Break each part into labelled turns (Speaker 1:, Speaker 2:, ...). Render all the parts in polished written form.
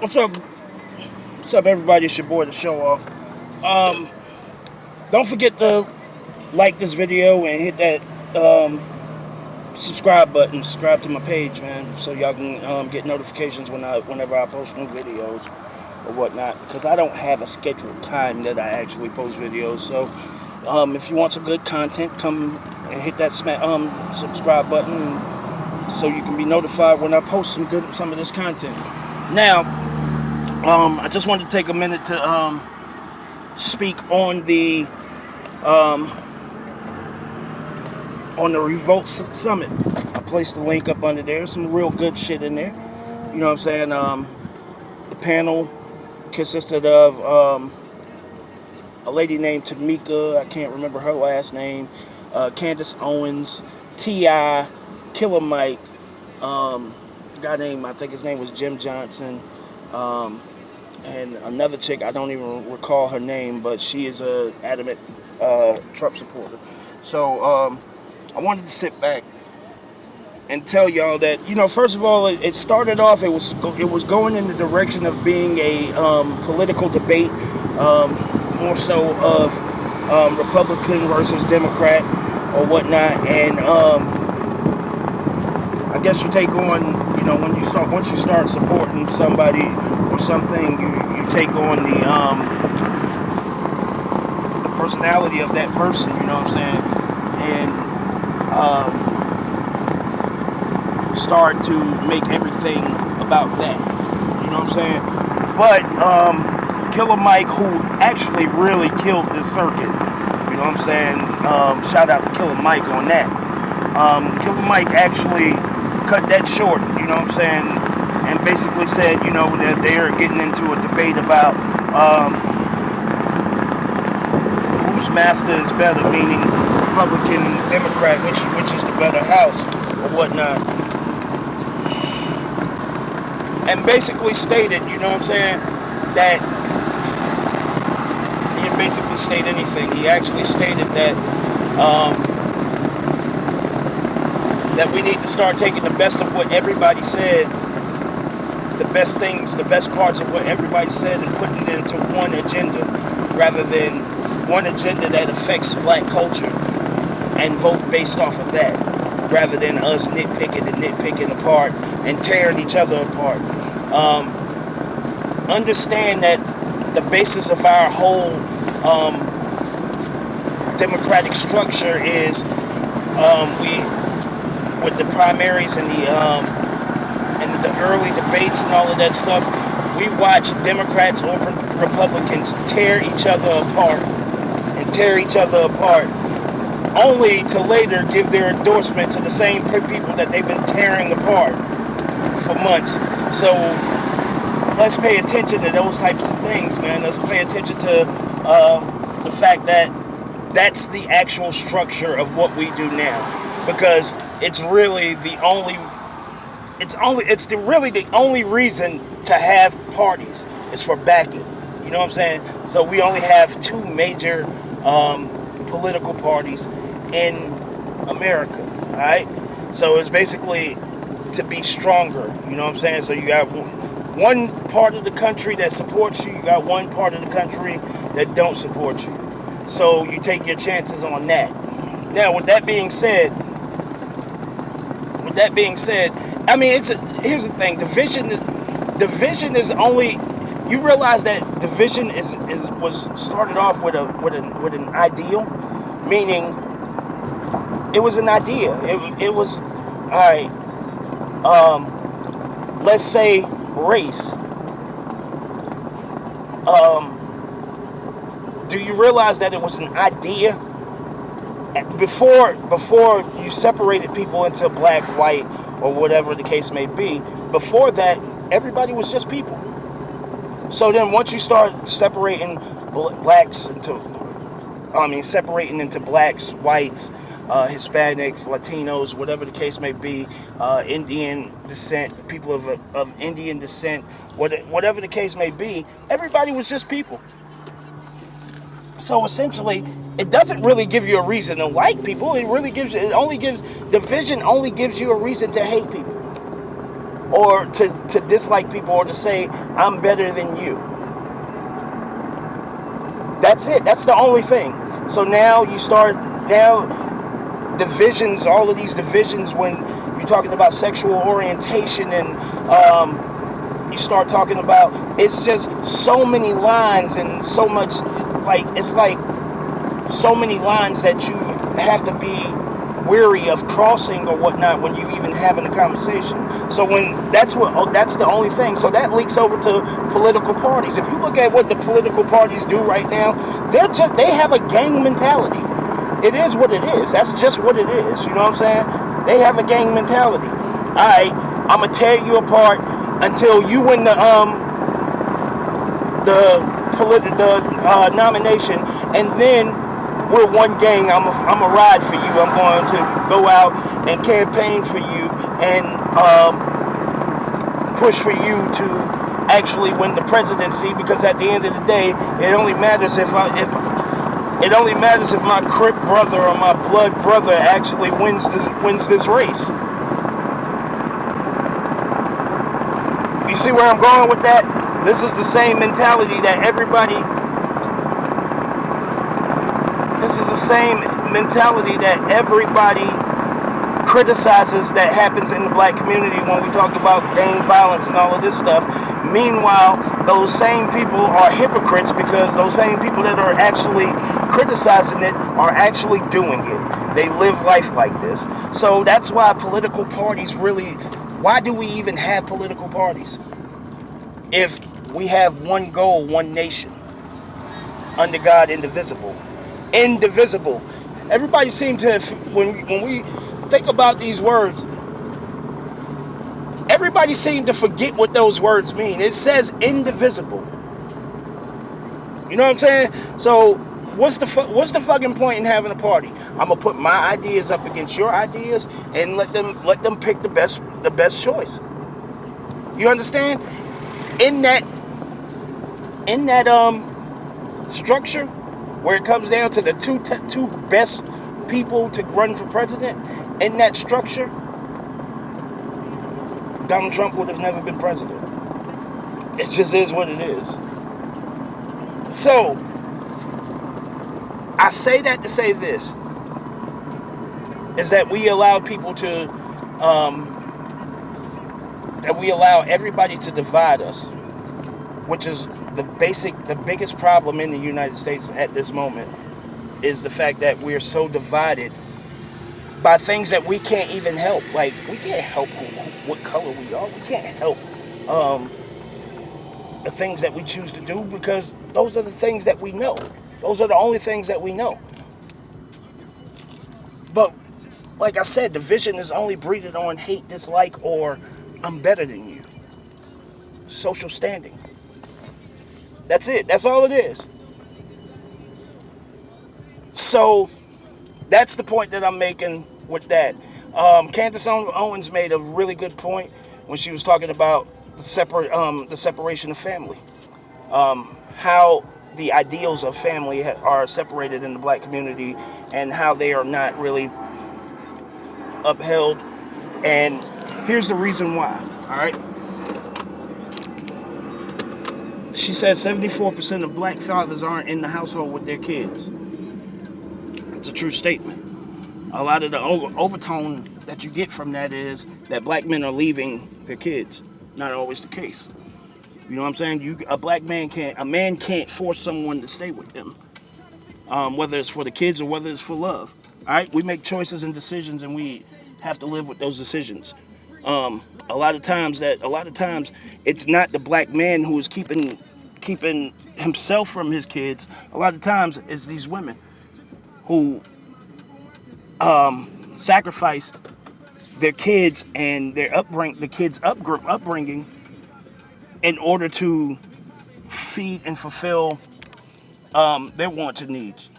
Speaker 1: What's up? What's up, everybody? It's your boy, the Show Off. Don't forget to like this video and hit that subscribe button. Subscribe to my page, man, so y'all can get notifications whenever I post new videos or whatnot. Because I don't have a scheduled time that I actually post videos. So if you want some good content, come and hit that subscribe button so you can be notified when I post some of this content. Now, I just wanted to take a minute to speak on the Revolt Summit. I placed the link up under there. Some real good shit in there. You know what I'm saying? The panel consisted of a lady named Tamika. I can't remember her last name. Candace Owens, T.I., Killer Mike. Guy named, I think his name was Jim Johnson. And another chick, I don't even recall her name, but she is a adamant Trump supporter. So I wanted to sit back and tell y'all that, first of all, it started off, it was going in the direction of being a political debate, more so of Republican versus Democrat or whatnot. And I guess you take on, once you start supporting somebody or something, you take on the personality of that person, you know what I'm saying, and start to make everything about that, you know what I'm saying. But Killer Mike, who actually really killed this circuit, you know what I'm saying, shout out to Killer Mike on that. Killer Mike actually cut that short, you know what I'm saying, and basically said, that they're getting into a debate about whose master is better, meaning Republican, Democrat, which is the better house or whatnot. And basically stated, you know what I'm saying, that he didn't basically state anything. He actually stated that that we need to start taking the best of what everybody said, the best parts of what everybody said, and putting it into one agenda, rather than one agenda that affects black culture, and vote based off of that, rather than us nitpicking apart and tearing each other apart. Understand that the basis of our whole democratic structure is with the primaries and the early debates and all of that stuff, we watch Democrats or Republicans tear each other apart, only to later give their endorsement to the same people that they've been tearing apart for months. So let's pay attention to those types of things, man. Let's pay attention to the fact that that's the actual structure of what we do now, because it's really the only reason to have parties is for backing. You know what I'm saying? So we only have two major political parties in America. All right. So it's basically to be stronger. You know what I'm saying? So you got one part of the country that supports you. You got one part of the country that don't support you. So you take your chances on that. Now, with that being said, I mean, here's the thing. Division is only. You realize that division was started off with an ideal, meaning it was an idea. It was, all right. Let's say race. Do you realize that it was an idea? Before you separated people into black, white, or whatever the case may be, before that, everybody was just people. So then once you start separating separating into blacks, whites, Hispanics, Latinos, whatever the case may be, Indian descent, people of Indian descent, whatever the case may be, everybody was just people. So essentially, it doesn't really give you a reason to like people. Division only gives you a reason to hate people. or to dislike people, or to say I'm better than you. That's it. That's the only thing. So now you start, now divisions, all of these divisions, when you're talking about sexual orientation, and you start talking about, it's just so many lines, and so much, like, it's like so many lines that you have to be weary of crossing or whatnot when you even having a conversation. So when that's the only thing. So that leaks over to political parties. If you look at what the political parties do right now, they have a gang mentality. It is what it is. That's just what it is. You know what I'm saying? They have a gang mentality. All right, I'm gonna tear you apart until you win the nomination, and then we're one gang. I'm a ride for you. I'm going to go out and campaign for you, and push for you to actually win the presidency. Because at the end of the day, it only matters if my Crip brother or my blood brother actually wins this race. You see where I'm going with that? This is the same mentality that everybody. This is the same mentality that everybody criticizes that happens in the black community when we talk about gang violence and all of this stuff. Meanwhile, those same people are hypocrites, because those same people that are actually criticizing it are actually doing it. They live life like this. So that's why political parties really... Why do we even have political parties? If we have one goal, one nation, under God, indivisible. Indivisible. Everybody seems to, when we think about these words, everybody seems to forget what those words mean. It says indivisible. You know what I'm saying? So what's the fucking point in having a party? I'm gonna put my ideas up against your ideas and let them pick the best choice. You understand? In that structure, where it comes down to the two best people to run for president, in that structure, Donald Trump would have never been president. It just is what it is. So I say that to say this, is that we allow people to that we allow everybody to divide us, which is the biggest problem in the United States at this moment, is the fact that we're so divided by things that we can't even help. Like, we can't help what color we are. We can't help the things that we choose to do, because those are the things that we know. Those are the only things that we know. But like I said, division is only breeded on hate, dislike, or I'm better than you. Social standing. That's it. That's all it is. So that's the point that I'm making with that. Candace Owens made a really good point when she was talking about the separation of family. How the ideals of family are separated in the black community, and how they are not really upheld. And here's the reason why. All right. She said 74% of black fathers aren't in the household with their kids. It's a true statement. A lot of the overtone that you get from that is that black men are leaving their kids. Not always the case. You know what I'm saying? A man can't force someone to stay with them, whether it's for the kids or whether it's for love. All right, we make choices and decisions, and we have to live with those decisions. A lot of times it's not the black man who is keeping himself from his kids. A lot of times it's these women who sacrifice their kids and the kids' upbringing in order to feed and fulfill their wants and needs.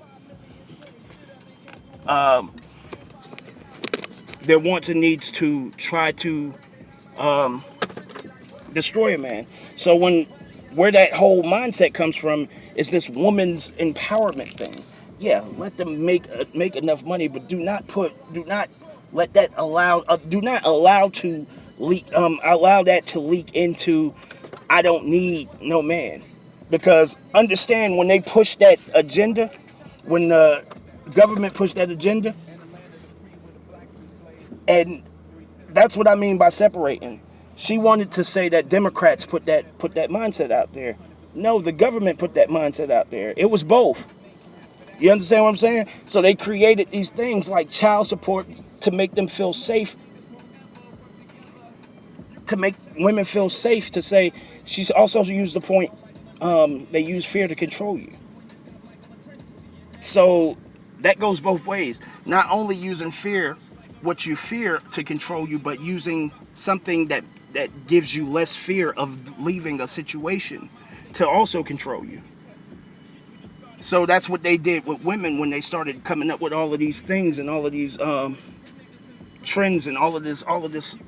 Speaker 1: Their wants and needs to try to destroy a man. So where that whole mindset comes from is this woman's empowerment thing. Yeah, let them make allow that to leak into I don't need no man. Because understand when they push that agenda, when the government pushed that agenda, and that's what I mean by separating. She wanted to say that Democrats put that mindset out there. No, the government put that mindset out there. It was both. You understand what I'm saying? So they created these things like child support to make them feel safe, to make women feel safe to say. She's also used the point, they use fear to control you. So that goes both ways. Not only using fear, what you fear to control you, but using something that gives you less fear of leaving a situation to also control you. So that's what they did with women when they started coming up with all of these things and all of these trends and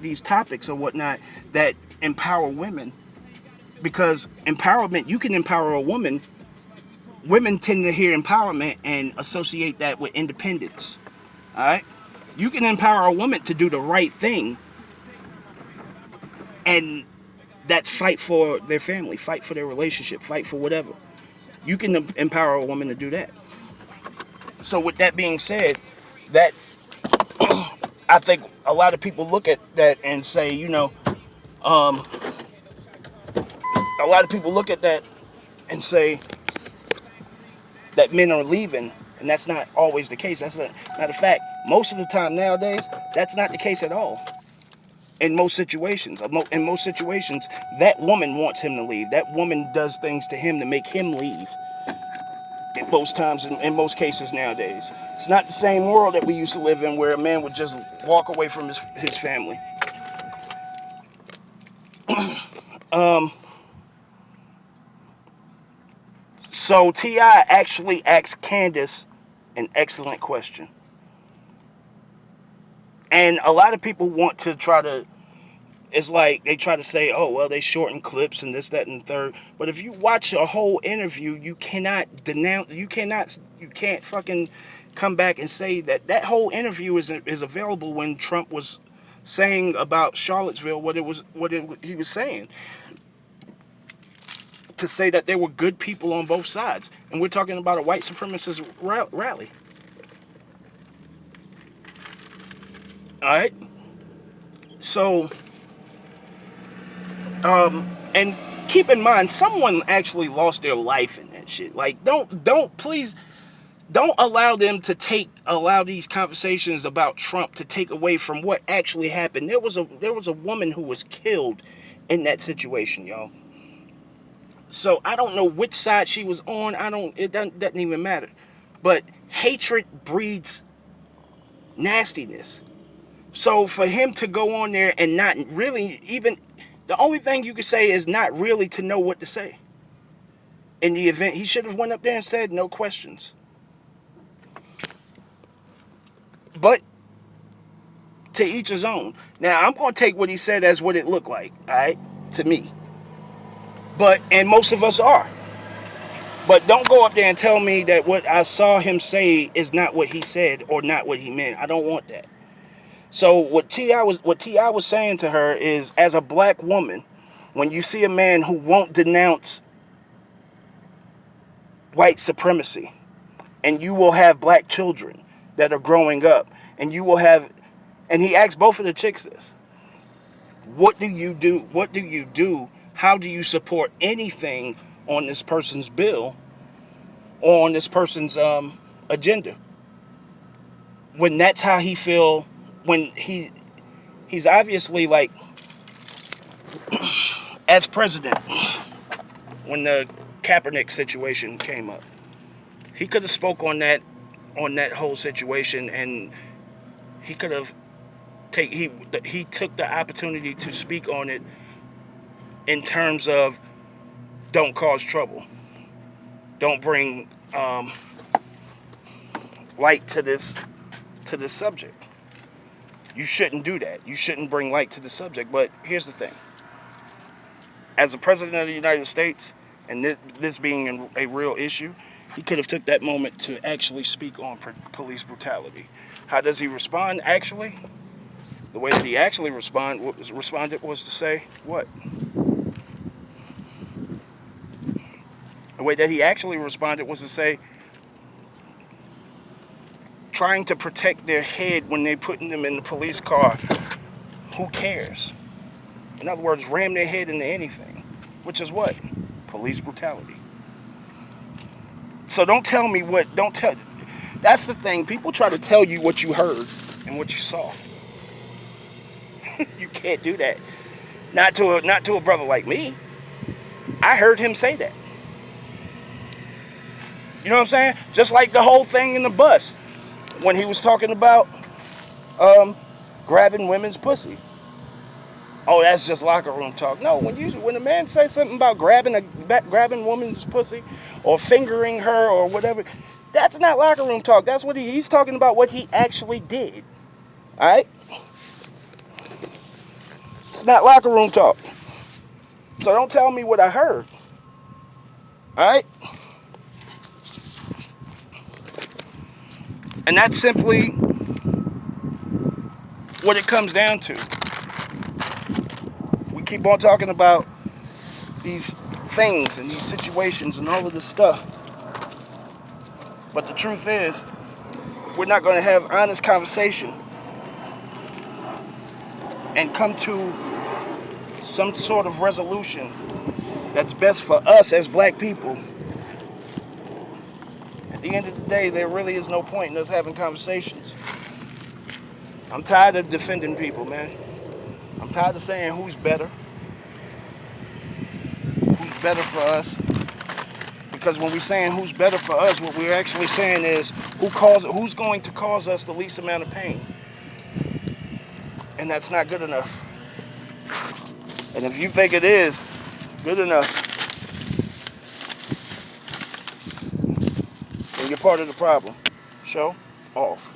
Speaker 1: these topics or whatnot that empower women. Because empowerment, you can empower a woman. Women tend to hear empowerment and associate that with independence. All right, you can empower a woman to do the right thing, and that's fight for their family, fight for their relationship, fight for whatever. You can empower a woman to do that. So with that being said, that I think a lot of people look at that and say, a lot of people look at that and say that men are leaving, and that's not always the case. That's not a fact. Most of the time nowadays, that's not the case at all. In most situations, that woman wants him to leave. That woman does things to him to make him leave. In most times, in most cases nowadays, it's not the same world that we used to live in, where a man would just walk away from his family. So T.I. actually asked Candace an excellent question. And a lot of people want to try to, it's like they try to say, oh, well, they shorten clips and this, that, and the third. But if you watch a whole interview, you cannot denounce, you can't fucking come back and say that that whole interview is available when Trump was saying about Charlottesville he was saying. To say that there were good people on both sides. And we're talking about a white supremacist rally. All right? So, and keep in mind, someone actually lost their life in that shit. Like, please, don't allow them to allow these conversations about Trump to take away from what actually happened. There was a woman who was killed in that situation, y'all. So I don't know which side she was on. It doesn't even matter. But hatred breeds nastiness. So for him to go on there and not really even, the only thing you could say is not really to know what to say. In the event, he should have went up there and said no questions. But to each his own. Now I'm going to take what he said as what it looked like, all right, to me. And most of us are. But don't go up there and tell me that what I saw him say is not what he said or not what he meant. I don't want that. So what T.I. was saying to her is, as a black woman, when you see a man who won't denounce white supremacy, and you will have black children that are growing up, and he asked both of the chicks this, what do you do? What do you do? How do you support anything on this person's bill or on this person's agenda? When that's how he feel, when he's obviously like, as president, when the Kaepernick situation came up, he could have spoke on that whole situation, and he could have he took the opportunity to speak on it in terms of don't cause trouble. Don't bring light to this subject. You shouldn't do that. You shouldn't bring light to the subject. But here's the thing. As a president of the United States, and this being a real issue, he could have took that moment to actually speak on police brutality. How does he respond? Actually, The way that he actually responded was to say what? The way that he actually responded was to say, trying to protect their head when they're putting them in the police car. Who cares? In other words, ram their head into anything, which is what? Police brutality. So don't tell me what, don't tell, that's the thing. People try to tell you what you heard and what you saw. You can't do that. Not to a brother like me. I heard him say that. You know what I'm saying? Just like the whole thing in the bus when he was talking about grabbing women's pussy. Oh, that's just locker room talk. No, when a man says something about grabbing woman's pussy or fingering her or whatever, that's not locker room talk. That's what he's talking about, what he actually did. All right? It's not locker room talk. So don't tell me what I heard. All right? And that's simply what it comes down to. We keep on talking about these things and these situations and all of this stuff. But the truth is, we're not going to have honest conversation and come to some sort of resolution that's best for us as black people. At the end of the day, there really is no point in us having conversations. I'm tired of defending people, man. I'm tired of saying who's better for us. Because when we're saying who's better for us, what we're actually saying is who's going to cause us the least amount of pain. And that's not good enough. And if you think it is good enough, then you're part of the problem. Show off.